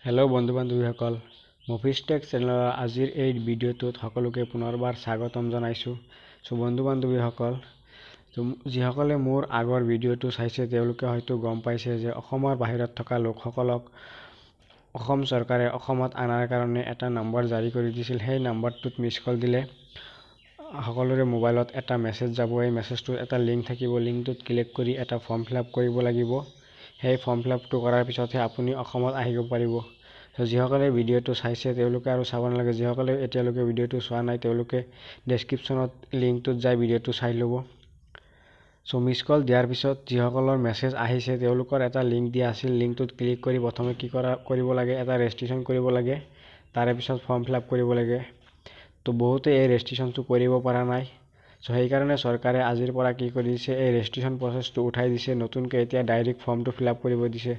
Hello' বন্ধু বান্ধৱীসকল, movies tech চেনেলৰ আজিৰ এই ভিডিঅ'টোত সকলোকে পুনৰবাৰ স্বাগতম জনাইছোঁ। বন্ধু বান্ধৱীসকল, যিসকলে মোৰ আগৰ ভিডিঅ'টো চাইছে তেওঁলোকে হয়তো গম পাইছে যে অসমৰ বাহিৰত থকা লোকসকলক অসম চৰকাৰে অসমত অনাৰ কাৰণে এটা নম্বৰ জাৰি কৰি দিছিল। সেই নম্বৰটোত মিছ কল দিলে সকলোৰে মোবাইলত এটা মেছেজ যাব। এই মেছেজটোত এটা লিংক থাকিব। লিংকটোত ক্লিক কৰি এটা ফৰ্ম ফিল আপ কৰিব লাগিব। সেই ফৰ্ম ফিল আপটো কৰাৰ পিছতহে আপুনি অসমত আহিব পাৰিব। যিসকলে ভিডিঅ'টো চাইছে তেওঁলোকে আৰু চাব নালাগে। যিসকলে এতিয়ালৈকে ভিডিঅ'টো চোৱা নাই তেওঁলোকে ডেছক্ৰিপশ্যনত লিংকটোত যাই ভিডিঅ'টো চাই ল'ব। মিছ কল দিয়াৰ পিছত যিসকলৰ মেছেজ আহিছে তেওঁলোকৰ এটা লিংক দিয়া আছিল। লিংকটোত ক্লিক কৰি প্ৰথমে কি কৰিব লাগে, এটা ৰেজিষ্ট্ৰেশ্যন কৰিব লাগে। তাৰে পিছত ফৰ্ম ফিল আপ কৰিব লাগে। বহুতে এই ৰেজিষ্ট্ৰেশ্যনটো কৰিব পৰা নাই। সেইকাৰণে চৰকাৰে আজিৰ পৰা কি কৰি দিছে, এই ৰেজিষ্ট্ৰেশ্যন প্ৰচেছটো উঠাই দিছে। নতুনকৈ এতিয়া ডাইৰেক্ট ফৰ্মটো ফিল আপ কৰিব দিছে।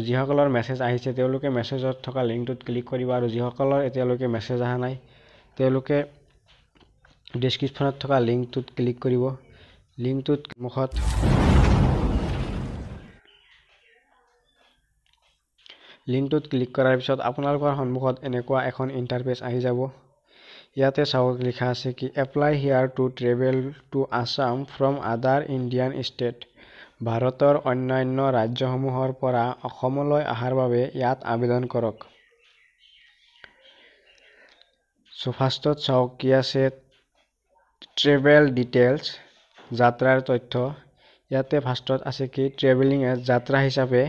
যিসকলৰ মেছেজ আহিছে তেওঁলোকে মেছেজত থকা লিংকটোত ক্লিক কৰিব, আৰু যিসকলৰ এতিয়ালৈকে মেছেজ অহা নাই তেওঁলোকে ডেছক্ৰিপশ্যনত থকা লিংকটোত ক্লিক কৰিব। লিংকটোত ক্লিক কৰাৰ পিছত আপোনালোকৰ সন্মুখত এনেকুৱা এখন ইণ্টাৰফেচ আহি যাব। ইয়াতে চাওক লিখা আছে কি apply here to travel to Assam from other Indian state. ভাৰতৰ অন্যান্য ৰাজ্যসমূহৰ পৰা অসমলৈ অহাৰ বাবে ইয়াত আবেদন কৰক। ফাৰ্ষ্টত চাওক কি আছে, ট্ৰেভেল ডিটেইলছ, যাত্ৰাৰ তথ্য। ইয়াতে ফাৰ্ষ্টত আছে কি ট্ৰেভেলিং এজ, যাত্ৰা হিচাপে।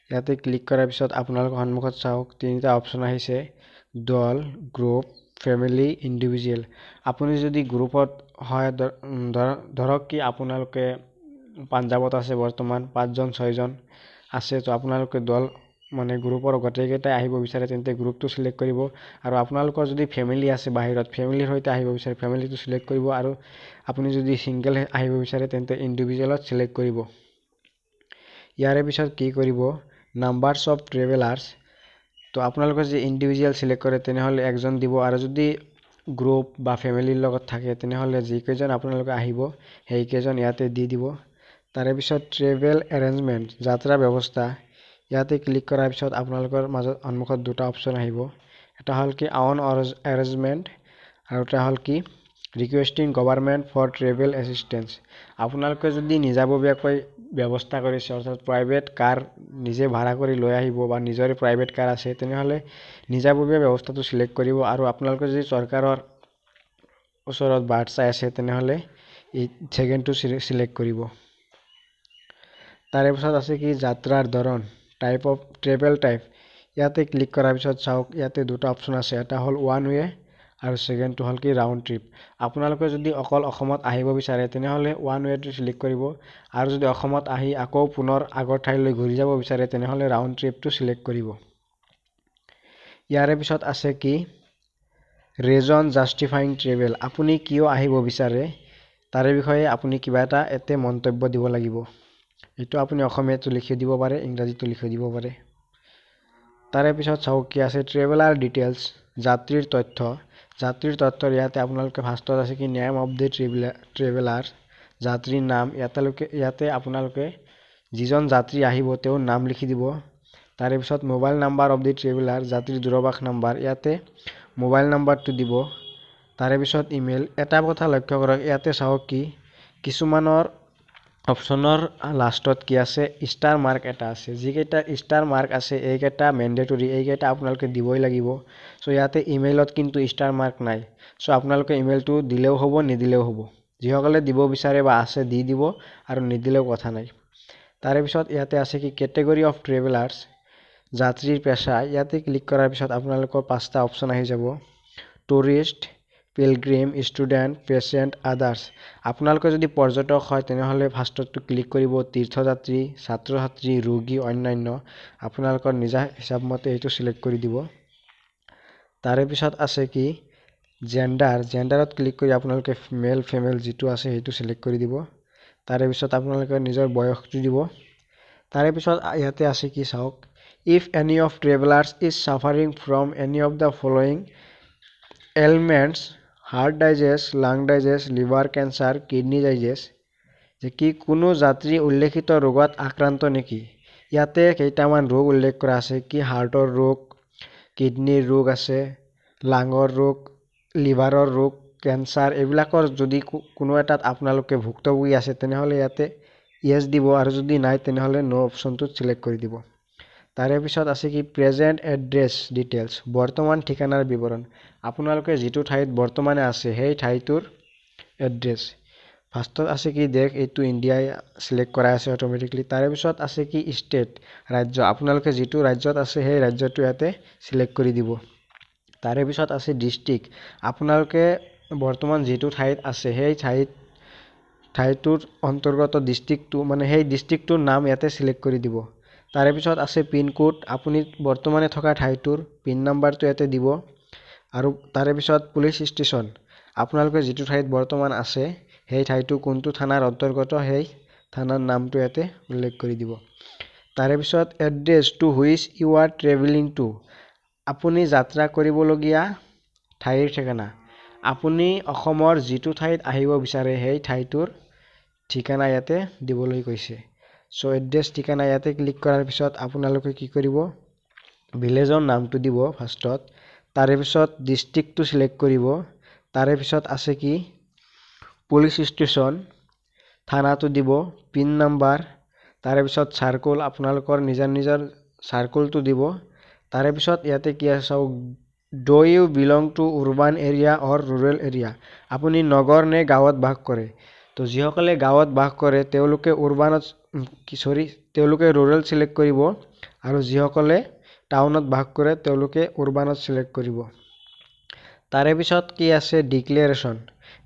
ইয়াতে ক্লিক কৰাৰ পিছত আপোনালোকৰ সন্মুখত চাওক তিনিটা অপশ্যন আহিছে, দল, গ্ৰুপ, ফেমিলি, ইণ্ডিভিজুৱেল। আপুনি যদি গ্ৰুপত হয়, ধৰক কি আপোনালোকে পাঞ্জাৱত আছে বৰ্তমান 5জন 6জন আছে, আপোনালোকে দল মানে গ্ৰুপৰ গোটেইকেইটাই আহিব বিচাৰে তেন্তে গ্ৰুপটো চিলেক্ট কৰিব। আৰু আপোনালোকৰ যদি ফেমিলি আছে বাহিৰত, ফেমিলিৰ সৈতে আহিব বিচাৰে ফেমিলিটো চিলেক্ট কৰিব। আৰু আপুনি যদি ছিংগল আহিব বিচাৰে তেন্তে ইণ্ডিভিজুৱেলত চিলেক্ট কৰিব। ইয়াৰে পিছত কি কৰিব, নাম্বাৰছ অফ ট্ৰেভেলাৰ্ছ। আপোনালোকে যদি ইণ্ডিভিজুৱেল চিলেক্ট কৰে তেনেহ'লে 1জন দিব, আৰু যদি গ্ৰুপ বা ফেমিলিৰ লগত থাকে তেনেহ'লে যিকেইজন আপোনালোকে আহিব সেইকেইজন ইয়াতে দি দিব। তাৰে পিছত ট্ৰেভেল এৰেঞ্জমেণ্ট, যাত্ৰা ব্যৱস্থা। ইয়াতে ক্লিক কৰাৰ পিছত আপোনালোকৰ সন্মুখত দুটা অপশ্যন আহিব। এটা হ'ল কি অন এৰেঞ্জমেণ্ট, আৰু এটা হ'ল কি ৰিকুৱেষ্টিং গভৰ্ণমেণ্ট ফৰ ট্ৰেভেল এছিষ্টেঞ্চ। আপোনালোকে যদি নিজাববীয়াকৈ ব্যৱস্থা কৰিছে, অৰ্থাৎ প্ৰাইভেট কাৰ নিজে ভাড়া কৰি লৈ আহিব বা নিজৰে প্ৰাইভেট কাৰ আছে তেনেহ'লে নিজাববীয়া ব্যৱস্থাটো চিলেক্ট কৰিব। আৰু আপোনালোকে যদি চৰকাৰৰ ওচৰত বাট চাই আছে তেনেহ'লে এই ছেকেণ্ডটো চিলেক্ট কৰিব। তাৰে পিছত আছে কি যাত্ৰাৰ ধৰণ, টাইপ অফ ট্ৰেভেল টাইপ। ইয়াতে ক্লিক কৰাৰ পিছত চাওক ইয়াতে দুটা অপশ্যন আছে, এটা হ'ল ওৱান ৱে আৰু ছেকেণ্ডটো হ'ল কি ৰাউণ্ড ট্ৰিপ। আপোনালোকে যদি অকল অসমত আহিব বিচাৰে তেনেহ'লে ওৱান ৱেটো চিলেক্ট কৰিব, আৰু যদি অসমত আহি আকৌ পুনৰ আগৰ ঠাইলৈ ঘূৰি যাব বিচাৰে তেনেহ'লে ৰাউণ্ড ট্ৰিপটো চিলেক্ট কৰিব। ইয়াৰে পিছত আছে কি ৰিজন জাষ্টিফাইং ট্ৰেভেল। আপুনি কিয় আহিব বিচাৰে তাৰে বিষয়ে আপুনি কিবা এটা এতে মন্তব্য দিব লাগিব। এইটো আপুনি অসমীয়াটো লিখি দিব পাৰে, ইংৰাজীটো লিখি দিব পাৰে। তাৰে পিছত চাওক কি আছে ট্ৰেভেলাৰ ডিটেইলছ, যাত্ৰীৰ তথ্য। যাত্ৰীৰ তথ্যৰ ইয়াতে আপোনালোকে ফাৰ্ষ্টত আছে কি নেম অফ দ্য ট্ৰেভেলাৰ, যাত্ৰীৰ নাম। ইয়াতে আপোনালোকে যিজন যাত্ৰী আহিব তেওঁৰ নাম লিখি দিব। তাৰে পিছত mobile number of the traveller, যাত্ৰীৰ দূৰভাষ নাম্বাৰ। ইয়াতে মোবাইল নাম্বাৰটো দিব। তাৰে পিছত ইমেইল। এটা কথা লক্ষ্য কৰক, ইয়াতে চাওক কি কিছুমানৰ অপশ্যনৰ লাষ্টত কি আছে ষ্টাৰ মাৰ্ক এটা আছে। যিকেইটা ষ্টাৰ মাৰ্ক আছে এইকেইটা মেণ্ডেটৰী, এইকেইটা আপোনালোকে দিবই লাগিব। ইয়াতে ইমেইলত কিন্তু ষ্টাৰ মাৰ্ক নাই। আপোনালোকে ইমেইলটো দিলেও হ'ব নিদিলেও হ'ব। যিসকলে দিব বিচাৰে বা আছে দি দিব, আৰু নিদিলেও কথা নাই। তাৰে পিছত ইয়াতে আছে কি কেটেগৰী অফ ট্ৰেভেলাৰ্ছ, যাত্ৰীৰ পেচা। ইয়াতে ক্লিক কৰাৰ পিছত আপোনালোকৰ 5টা অপশ্যন আহি যাব, tourist, pilgrim, student, patient, others. আপোনালোকে যদি পৰ্যটক হয় তেনেহ'লে ফাৰ্ষ্টটো ক্লিক কৰিব তীৰ্থযাত্ৰী, ছাত্ৰ ছাত্ৰী, ৰোগী, অন্যান্য। আপোনালোকৰ নিজা হিচাপমতে এইটো চিলেক্ট কৰি দিব। তাৰে পিছত আছে কি জেণ্ডাৰ, জেণ্ডাৰত ক্লিক কৰি আপোনালোকে মেল ফিমেল যিটো আছে সেইটো চিলেক্ট কৰি দিব। তাৰে পিছত আপোনালোকে নিজৰ বয়সটো দিব। তাৰে পিছত ইয়াতে আছে কি চাওক, if any of travellers is suffering from any of the following ailments, heart disease, lung disease, liver cancer, kidney disease, যে কি কোনো যাত্ৰী উল্লেখিত ৰোগত আক্ৰান্ত নেকি। ইয়াতে কেইটামান ৰোগ উল্লেখ কৰা আছে, কি হাৰ্টৰ ৰোগ, কিডনিৰ ৰোগ আছে, লাঙৰ ৰোগ, লিভাৰৰ ৰোগ, কেঞ্চাৰ এইবিলাকৰ যদি কোনো এটাত আপোনালোকে ভুক্তভোগী আছে তেনেহ'লে ইয়াতে য়েছ দিব আৰু যদি নাই তেনেহ'লে ন' অপশ্যনটোত চিলেক্ট কৰি দিব। তাৰে পিছত আছে কি প্ৰেজেণ্ট এড্ৰেছ ডিটেইলছ, বৰ্তমান ঠিকনাৰ বিৱৰণ। আপোনালোকে যিটো ঠাইত বৰ্তমানে আছে সেই ঠাইটোৰ এড্ৰেছ। ফাৰ্ষ্টত আছে কি দেশ, এইটো ইণ্ডিয়াই চিলেক্ট কৰা আছে অট'মেটিকলি। তাৰে পিছত আছে কি ষ্টেট, ৰাজ্য। আপোনালোকে যিটো ৰাজ্যত আছে সেই ৰাজ্যটো ইয়াতে চিলেক্ট কৰি দিব। তাৰে পিছত আছে ডিষ্ট্ৰিক্ট, আপোনালোকে বৰ্তমান যিটো ঠাইত আছে সেই ঠাইটোৰ অন্তৰ্গত ডিষ্ট্ৰিক্টটো মানে সেই ডিষ্ট্ৰিক্টটোৰ নাম ইয়াতে চিলেক্ট কৰি দিব। তাৰে পিছত আছে পিনক'ড, আপুনি বৰ্তমানে থকা ঠাইটোৰ পিন নাম্বাৰটো ইয়াতে দিব। আৰু তাৰে পিছত পুলিচ ষ্টেচন, আপোনালোকে যিটো ঠাইত বৰ্তমান আছে সেই ঠাইটো কোনটো থানাৰ অন্তৰ্গত সেই থানাৰ নামটো ইয়াতে উল্লেখ কৰি দিব। তাৰে পিছত address to which you are travelling to, আপুনি যাত্ৰা কৰিবলগীয়া ঠাইৰ ঠিকনা। আপুনি অসমৰ যিটো ঠাইত আহিব বিচাৰে সেই ঠাইটোৰ ঠিকনা ইয়াতে দিবলৈ কৈছে। চ' এড্ৰেছ ঠিকনা ইয়াতে ক্লিক কৰাৰ পিছত আপোনালোকে কি কৰিব, ভিলেজৰ নামটো দিব ফাৰ্ষ্টত। তাৰে পিছত ডিষ্ট্ৰিক্টটো চিলেক্ট কৰিব। তাৰে পিছত আছে কি পুলিচ ষ্টেচন, থানাটো দিব, পিন নাম্বাৰ, তাৰে পিছত চাৰ্কল, আপোনালোকৰ নিজৰ চাৰ্কলটো দিব। তাৰে পিছত ইয়াতে কি আছে চাওক, do you belong to urban area or rural area, আপুনি নগৰ নে গাঁৱত বাস কৰে। তো যিসকলে গাঁৱত বাস কৰে তেওঁলোকে তেওঁলোকে ৰুৰেল চিলেক্ট কৰিব আৰু যিসকলে টাউনত বাস কৰে তেওঁলোকে উৰ্বানত চিলেক্ট কৰিব। তাৰে পিছত কি আছে ডিক্লেৰেশ্যন।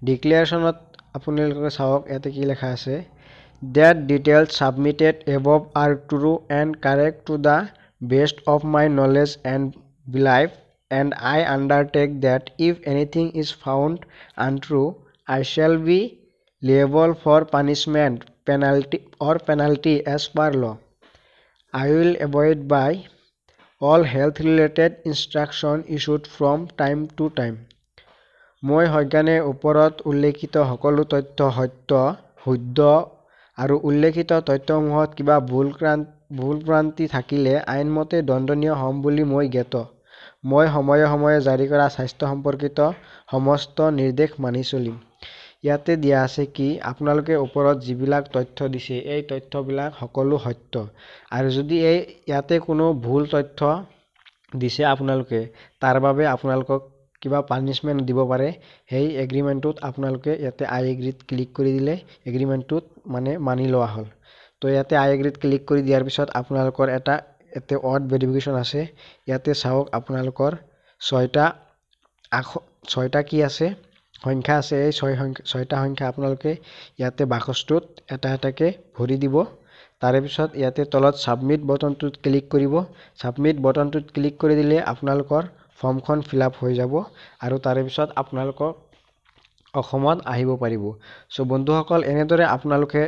ডিক্লেৰেশ্যনত আপোনালোকে চাওক ইয়াতে কি লেখা আছে, that details submitted above are true and correct to the best of my knowledge and belief, and I undertake that if anything is found untrue, I shall be liable for punishment, penalty as per law. I will abide by all health related instruction issued from time to time. মই সজ্ঞানে ওপৰত উল্লেখিত সকলো তথ্য শুদ্ধ আৰু উল্লেখিত তথ্যসমূহত কিবা ভুল-ভ্ৰান্তি থাকিলে আইনমতে দণ্ডনীয় হ'ম বুলি মই জ্ঞাত। মই সময়ে সময়ে জাৰি কৰা স্বাস্থ্য সম্পৰ্কিত সমস্ত নিৰ্দেশ মানি চলিম। ইয়াতে দিয়া আছে কি আপোনালোকে ওপৰত যিবিলাক তথ্য দিছে এই তথ্যবিলাক সকলো সত্য, আৰু যদি ইয়াতে কোনো ভুল তথ্য দিছে আপোনালোকে তাৰ বাবে আপোনালোকক কিবা পানিছমেণ্ট দিব পাৰে। সেই এগ্ৰিমেণ্টটোত আপোনালোকে ইয়াতে আই এগ্ৰিত ক্লিক কৰি দিলে এগ্ৰিমেণ্টটোত মানে মানি লোৱা হ'ল। তো ইয়াতে আই এগ্ৰিত ক্লিক কৰি দিয়াৰ পিছত আপোনালোকৰ ইয়াতে অড ভেৰিফিকেশ্যন আছে। ইয়াতে চাওক আপোনালোকৰ ছয়টা কি আছে সংখ্যা আছে, এই ছয়টা সংখ্যা আপোনালোকে ইয়াতে বাকচটোত এটা এটাকৈ ভৰি দিব। তাৰে পিছত ইয়াতে তলত ছাবমিট বটনটোত ক্লিক কৰিব। ছাবমিট বটনটোত ক্লিক কৰি দিলে আপোনালোকৰ ফৰ্মখন ফিল আপ হৈ যাব আৰু তাৰে পিছত আপোনালোকক অসমত আহিব পাৰিব। চ' বন্ধুসকল এনেদৰে আপোনালোকে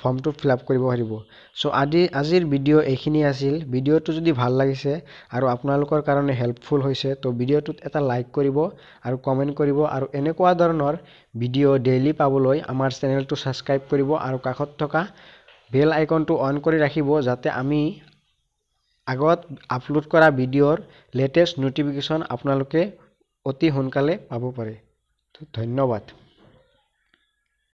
ফৰ্মটো ফিল আপ কৰিব পাৰিব। চ' আজিৰ ভিডিঅ' এইখিনি আছিল। ভিডিঅ'টো যদি ভাল লাগিছে আৰু আপোনালোকৰ কাৰণে হেল্পফুল হৈছে তো ভিডিঅ'টোত এটা লাইক কৰিব আৰু কমেণ্ট কৰিব, আৰু এনেকুৱা ধৰণৰ ভিডিঅ' ডেইলি পাবলৈ আমাৰ চেনেলটো ছাবস্ক্ৰাইব কৰিব আৰু কাষত থকা বেল আইকনটো অন কৰি ৰাখিব যাতে আমি আগত আপলোড কৰা ভিডিঅ'ৰ লেটেষ্ট ন'টিফিকেশ্যন আপোনালোকে অতি সোনকালে পাব পাৰে। ধন্যবাদ।